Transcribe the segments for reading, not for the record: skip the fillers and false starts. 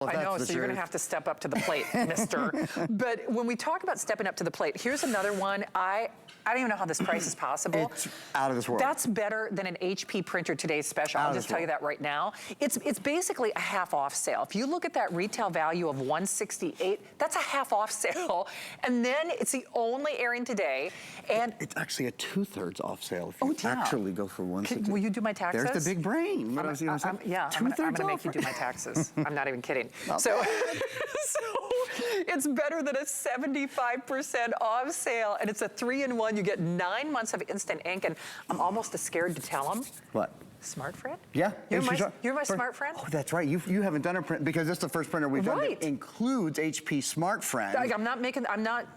I know, so you're going to have to step up to the plate, mister. But when we talk about stepping up to the plate, here's another one. I don't even know how this price is possible. It's out of this world. That's better than an HP printer today's special. I'll just tell you that right now. It's basically a half off sale. If you look at that retail value of $168, that's a half off sale. And then it's the only airing today. And it's actually a 2/3 off sale if you actually go for $168. Will you do my taxes? There's the big brain. Yeah, I'm going to make you do my taxes. I'm not even kidding. So it's better than a 75% off sale, and it's a 3-in-1. You get 9 months of instant ink, and I'm almost scared to tell them. What? SmartFriend? Yeah. You're my SmartFriend? Oh, that's right. You haven't done a print because this is the first printer we've done that includes HP SmartFriend. I'm not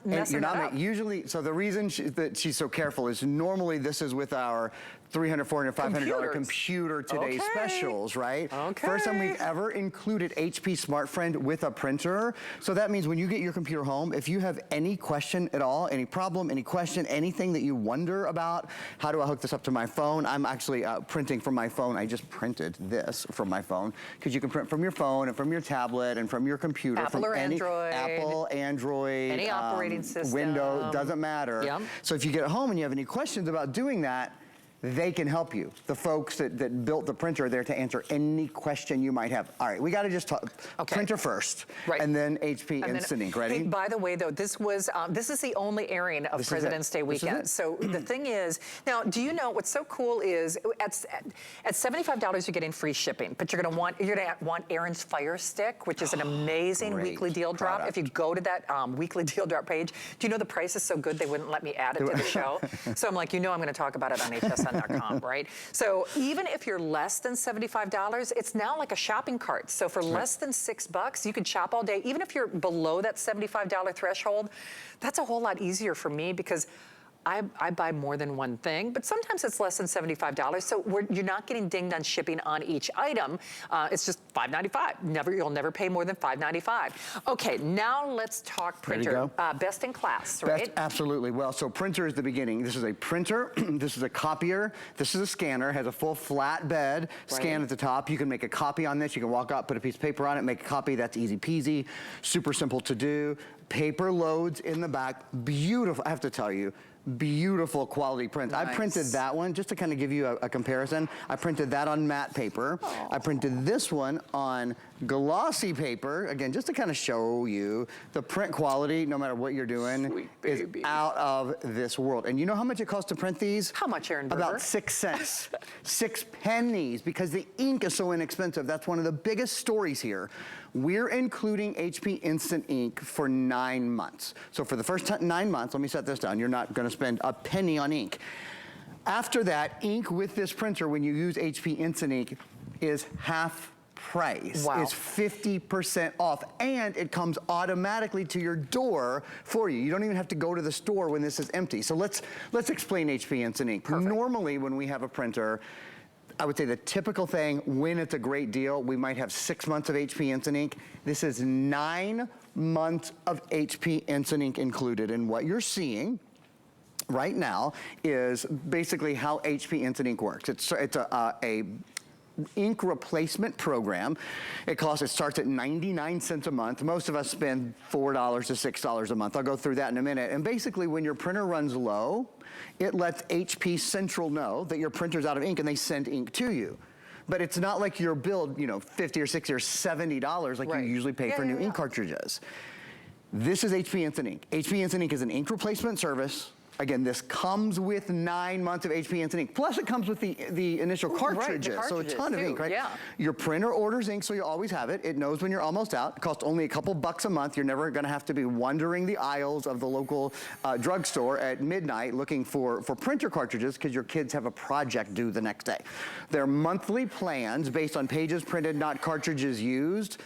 messing that up. Usually, so the reason that she's so careful is normally this is with our $300, $400, $500 computer today specials, right? Okay. First time we've ever included HP SmartFriend with a printer. So that means when you get your computer home, if you have any question at all, any problem, any question, anything that you wonder about, how do I hook this up to my phone? I'm actually printing from my phone. I just printed this from my phone because you can print from your phone and from your tablet and from your computer. Apple or Android. Apple, Android. Any operating system. Windows, doesn't matter. Yep. So if you get home and you have any questions about doing that, they can help you. The folks that built the printer are there to answer any question you might have. All right, we got to just talk printer first, and then HP Instant Ink. Ready? Hey, by the way, though, this is the only airing of President's Day weekend. So the thing is, now, do you know what's so cool is at $75 you're getting free shipping, but you're gonna want Aaron's Fire Stick, which is an amazing weekly deal drop. If you go to that weekly deal drop page, do you know the price is so good they wouldn't let me add it to the show? So I'm like, I'm going to talk about it on HSN. Right? So even if you're less than $75, it's now like a shopping cart. So for less than $6, you can shop all day. Even if you're below that $75 threshold, that's a whole lot easier for me because I buy more than one thing, but sometimes it's less than $75. So you're not getting dinged on shipping on each item. It's just $5.95. You'll never pay more than $5.95. Okay, now let's talk printer. Best in class, right? Absolutely. Well, so printer is the beginning. This is a printer. This is a copier. This is a scanner. Has a full flat bed. Scan at the top. You can make a copy on this. You can walk out, put a piece of paper on it, make a copy. That's easy peasy. Super simple to do. Paper loads in the back. Beautiful. I have to tell you. Beautiful quality print. I printed that one, just to kind of give you a comparison. I printed that on matte paper. I printed this one on glossy paper. Again, just to kind of show you the print quality, no matter what you're doing, is out of this world. And you know how much it costs to print these? How much, Aaron Berger? About 6 cents. 6 pennies, because the ink is so inexpensive. That's one of the biggest stories here. We're including HP Instant Ink for 9 months. So for the first 9 months, let me set this down. You're not going to spend a penny on ink. After that, ink with this printer, when you use HP Instant Ink, is half price. Wow. It's 50% off, and it comes automatically to your door for you. You don't even have to go to the store when this is empty. So let's explain HP Instant Ink. Normally, when we have a printer, I would say the typical thing, when it's a great deal, we might have 6 months of HP Instant Ink. This is 9 months of HP Instant Ink included, and what you're seeing right now is basically how HP Instant Ink works. It's a ink replacement program. It starts at 99 cents a month. Most of us spend $4 to $6 a month. I'll go through that in a minute. And basically, when your printer runs low, it lets HP Central know that your printer's out of ink and they send ink to you. But it's not like your bill, $50 or $60 or $70 like you usually pay for new ink cartridges. This is HP Instant Ink. HP Instant Ink is an ink replacement service. Again, this comes with 9 months of HP Instant Ink. Plus, it comes with the initial cartridges. So a ton of ink, right? Yeah. Your printer orders ink, so you always have it. It knows when you're almost out. It costs only a couple bucks a month. You're never going to have to be wandering the aisles of the local drugstore at midnight looking for printer cartridges because your kids have a project due the next day. They're monthly plans based on pages printed, not cartridges used.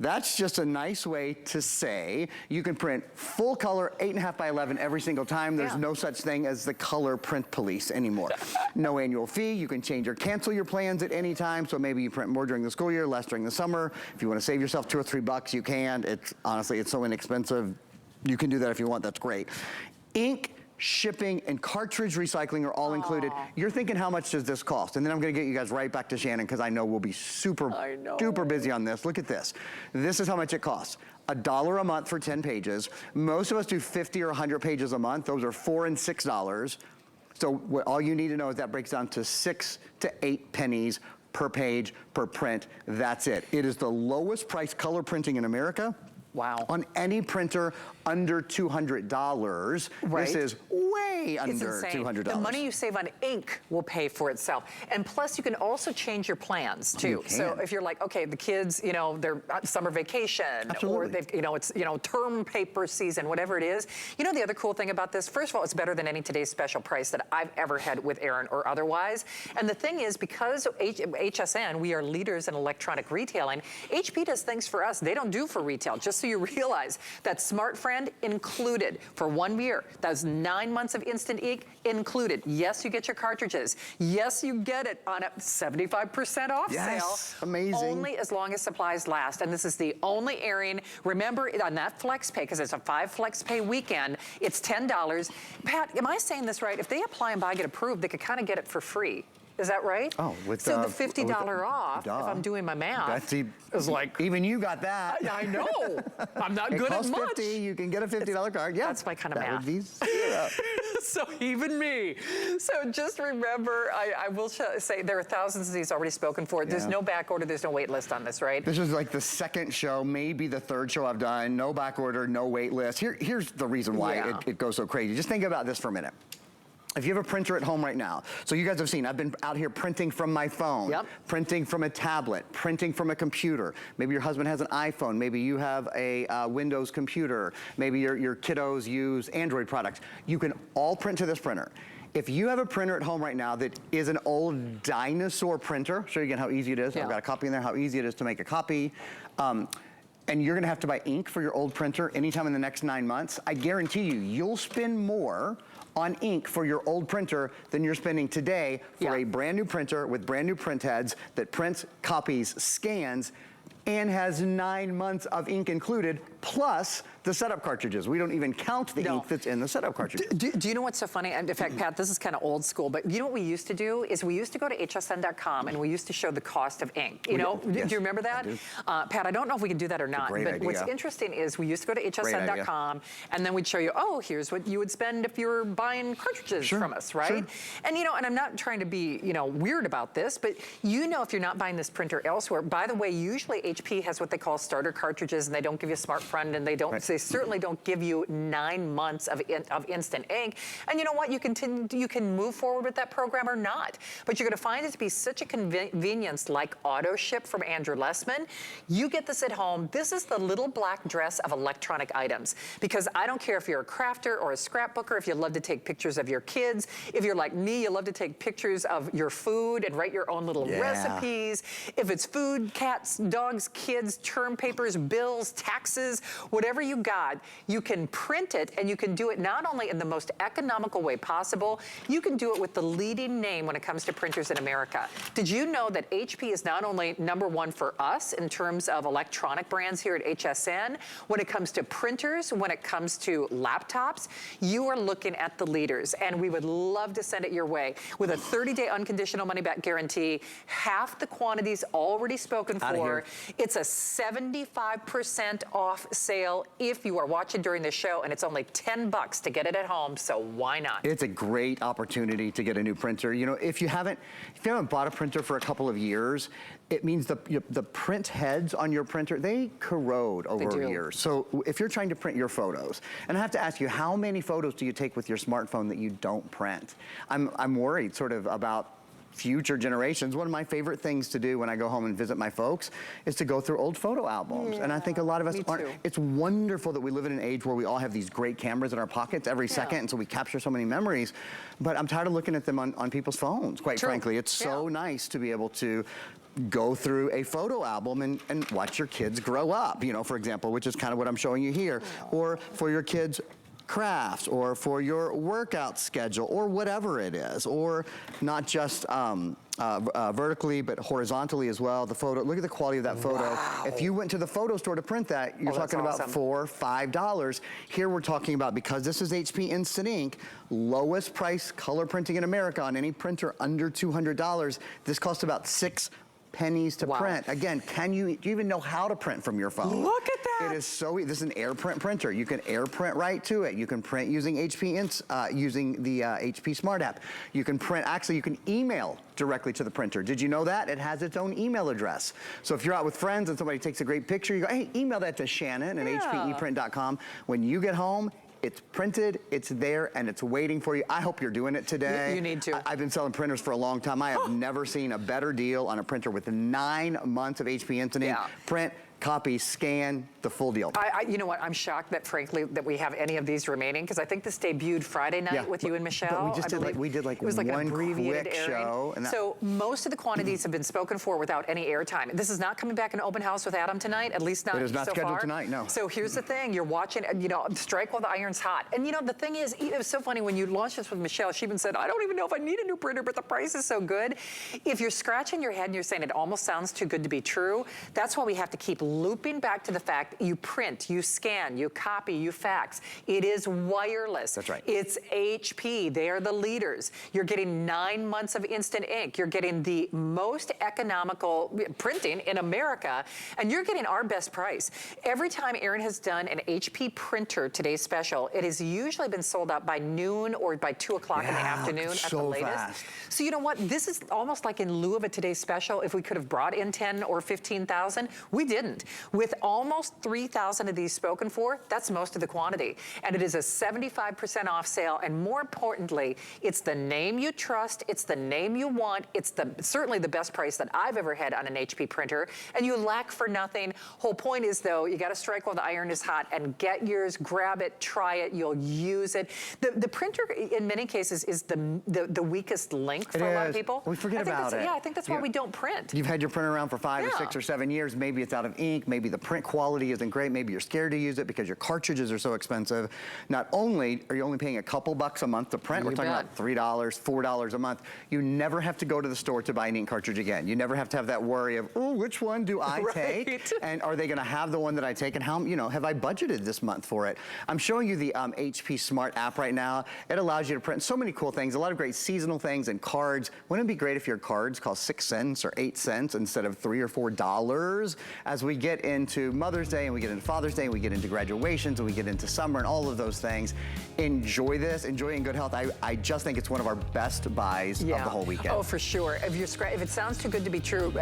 That's just a nice way to say you can print full color 8.5 by 11 every single time. There's no such thing as the color print police anymore. No annual fee. You can change or cancel your plans at any time. So maybe you print more during the school year, less during the summer. If you want to save yourself $2 or $3, you can. Honestly, it's so inexpensive. You can do that if you want. That's great. Ink shipping, and cartridge recycling are all included. You're thinking, how much does this cost? And then I'm gonna get you guys right back to Shannon, because I know we'll be super duper busy on this. Look at this. This is how much it costs. $1 a month for 10 pages. Most of us do 50 or 100 pages a month. Those are $4 and $6. So all you need to know is that breaks down to 6 to 8 pennies per page, per print. That's it. It is the lowest price color printing in America. Wow. On any printer under $200. Right. This is way under $200. The money you save on ink will pay for itself. And plus, you can also change your plans too. So if you're like, okay, the kids, you know, they're summer vacation, or they've, you know, it's, you know, term paper season, whatever it is. You know, the other cool thing about this, first of all, it's better than any today's special price that I've ever had with Aaron or otherwise. And the thing is, because HSN, we are leaders in electronic retailing, HP does things for us they don't do for retail. Just so you realize that SmartFriend included for 1 year. That's 9 months of instant ink included. Yes, you get your cartridges. Yes, you get it on a 75% off sale. Amazing. Only as long as supplies last. And this is the only airing. Remember, on that flex pay, because it's a 5 flex pay weekend, it's $10. Pat, am I saying this right? If they apply and buy, get approved, they could kind of get it for free. Is that right? Oh, so the $50 off, if I'm doing my math, is like... Even you got that. I know. I'm not good at much. $50, you can get a $50 card. Yeah, that's my kind of math. That would be zero. So even me. So just remember, I will say there are thousands of these already spoken for. There's no back order, there's no wait list on this, right? This is like the second show, maybe the third show I've done. No back order, no wait list. Here's the reason why it goes so crazy. Just think about this for a minute. If you have a printer at home right now, so you guys have seen, I've been out here printing from my phone, printing from a tablet, printing from a computer. Maybe your husband has an iPhone, maybe you have a Windows computer, maybe your kiddos use Android products. You can all print to this printer. If you have a printer at home right now that is an old dinosaur printer, show you again how easy it is. I've got a copy in there, how easy it is to make a copy. And you're gonna have to buy ink for your old printer anytime in the next 9 months. I guarantee you, you'll spend more on ink for your old printer than you're spending today for a brand new printer with brand new print heads that prints, copies, scans, and has 9 months of ink included, plus the setup cartridges. We don't even count the ink that's in the setup cartridges. Do you know what's so funny? And in fact, Pat, this is kind of old school, but you know what we used to do is we used to go to hsn.com and we used to show the cost of ink. You know, do you remember that? Pat, I don't know if we can do that or not, but what's interesting is we used to go to hsn.com and then we'd show you, oh, here's what you would spend if you were buying cartridges from us, right? And you know, and I'm not trying to be, you know, weird about this, but you know, if you're not buying this printer elsewhere, by the way, usually HP has what they call starter cartridges, and they don't give you SmartFriend, and they don't. They certainly don't give you 9 months of instant ink. And you know what? You can move forward with that program or not. But you're going to find it to be such a convenience, like auto ship from Andrew Lessman. You get this at home. This is the little black dress of electronic items. Because I don't care if you're a crafter or a scrapbooker, if you love to take pictures of your kids, if you're like me, you love to take pictures of your food and write your own little recipes. If it's food, cats, dogs, kids, term papers, bills, taxes, whatever you got, you can print it, and you can do it not only in the most economical way possible, you can do it with the leading name when it comes to printers in America. Did you know that HP is not only #1 for us in terms of electronic brands here at HSN, when it comes to printers, when it comes to laptops, you are looking at the leaders, and we would love to send it your way. With a 30-day unconditional money-back guarantee, half the quantities already spoken for. It's a 75% off sale if you are watching during the show, and it's only $10 to get it at home, so why not? It's a great opportunity to get a new printer. You know, if you haven't bought a printer for a couple of years, it means the print heads on your printer, they corrode over years. So if you're trying to print your photos, and I have to ask you, how many photos do you take with your smartphone that you don't print? I'm worried sort of about future generations. One of my favorite things to do when I go home and visit my folks is to go through old photo albums. And I think a lot of us aren't. It's wonderful that we live in an age where we all have these great cameras in our pockets every second, and so we capture so many memories. But I'm tired of looking at them on people's phones, quite frankly. It's so nice to be able to go through a photo album and watch your kids grow up, you know, for example, which is kind of what I'm showing you here. Or for your kids' crafts, or for your workout schedule, or whatever it is, or not just vertically, but horizontally as well. The photo, look at the quality of that photo. Wow. If you went to the photo store to print that, you're talking about awesome. $4, $5. Here we're talking about, because this is HP Instant Ink, lowest price color printing in America on any printer under $200. This costs about 6 pennies to print. Again, do you even know how to print from your phone? Look at that. It is so easy. This is an air print printer. You can air print right to it. You can print using using the HP Smart app. You can print, actually you can email directly to the printer. Did you know that? It has its own email address. So if you're out with friends and somebody takes a great picture, you go, hey, email that to Shannon at hpeprint.com. When you get home, it's printed, it's there, and it's waiting for you. I hope you're doing it today. You need to. I've been selling printers for a long time. I have never seen a better deal on a printer with 9 months of HP Instant Ink. Print, copy, scan, the full deal. You know what? I'm shocked that, frankly, that we have any of these remaining, because I think this debuted Friday night with you and Michelle. But we just did like it was like one an abbreviated quick airing. show. And so most of the quantities have been spoken for without any airtime. This is not coming back in open house with Adam tonight, at least not so far. It is not scheduled tonight, no. So here's the thing. You're watching, strike while the iron's hot. And the thing is, it was so funny when you launched this with Michelle, she even said, I don't even know if I need a new printer, but the price is so good. If you're scratching your head and you're saying it almost sounds too good to be true, that's why we have to keep looping back to the fact you print, you scan, you copy, you fax. It is wireless. That's right. It's HP. They are the leaders. You're getting 9 months of instant ink. You're getting the most economical printing in America, and you're getting our best price. Every time Aaron has done an HP printer Today's Special, it has usually been sold out by noon or by 2 o'clock in the afternoon at the latest. Fast. So you know what? This is almost like in lieu of a Today's Special. If we could have brought in 10 or 15,000, we didn't. With almost 3,000 of these spoken for, that's most of the quantity. And it is a 75% off sale. And more importantly, it's the name you trust. It's the name you want. It's certainly the best price that I've ever had on an HP printer. And you lack for nothing. Whole point is, though, you got to strike while the iron is hot and get yours, grab it, try it. You'll use it. The printer, in many cases, is the weakest link for a lot of people. We forget about it. Yeah, I think that's why we don't print. You've had your printer around for 5 or 6 or 7 years. Maybe it's out of ink. Maybe the print quality isn't great. Maybe you're scared to use it because your cartridges are so expensive. Not only are you only paying a couple bucks a month to print, we're talking about $3, $4 a month. You never have to go to the store to buy an ink cartridge again. You never have to have that worry of, oh, which one do I take? And are they going to have the one that I take? And how, have I budgeted this month for it? I'm showing you the HP Smart app right now. It allows you to print so many cool things, a lot of great seasonal things and cards. Wouldn't it be great if your cards cost 6 cents or 8 cents instead of $3 or $4? As we get into Mother's Day and we get into Father's Day and we get into graduations and we get into summer and all of those things, enjoy this, enjoy it in good health. I just think it's one of our best buys of the whole weekend. Oh, for sure. If it sounds too good to be true,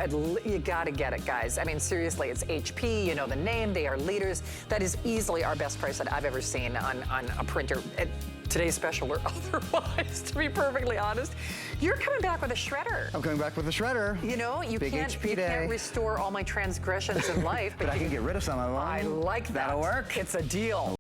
you gotta get it, guys. I mean, seriously, it's HP, you know the name, they are leaders. That is easily our best price that I've ever seen on a printer. Today's Special or otherwise, to be perfectly honest. You're coming back with a shredder. I'm coming back with a shredder. You can't restore all my transgressions in life, but I can get rid of some of them. I like that. That'll work. It's a deal.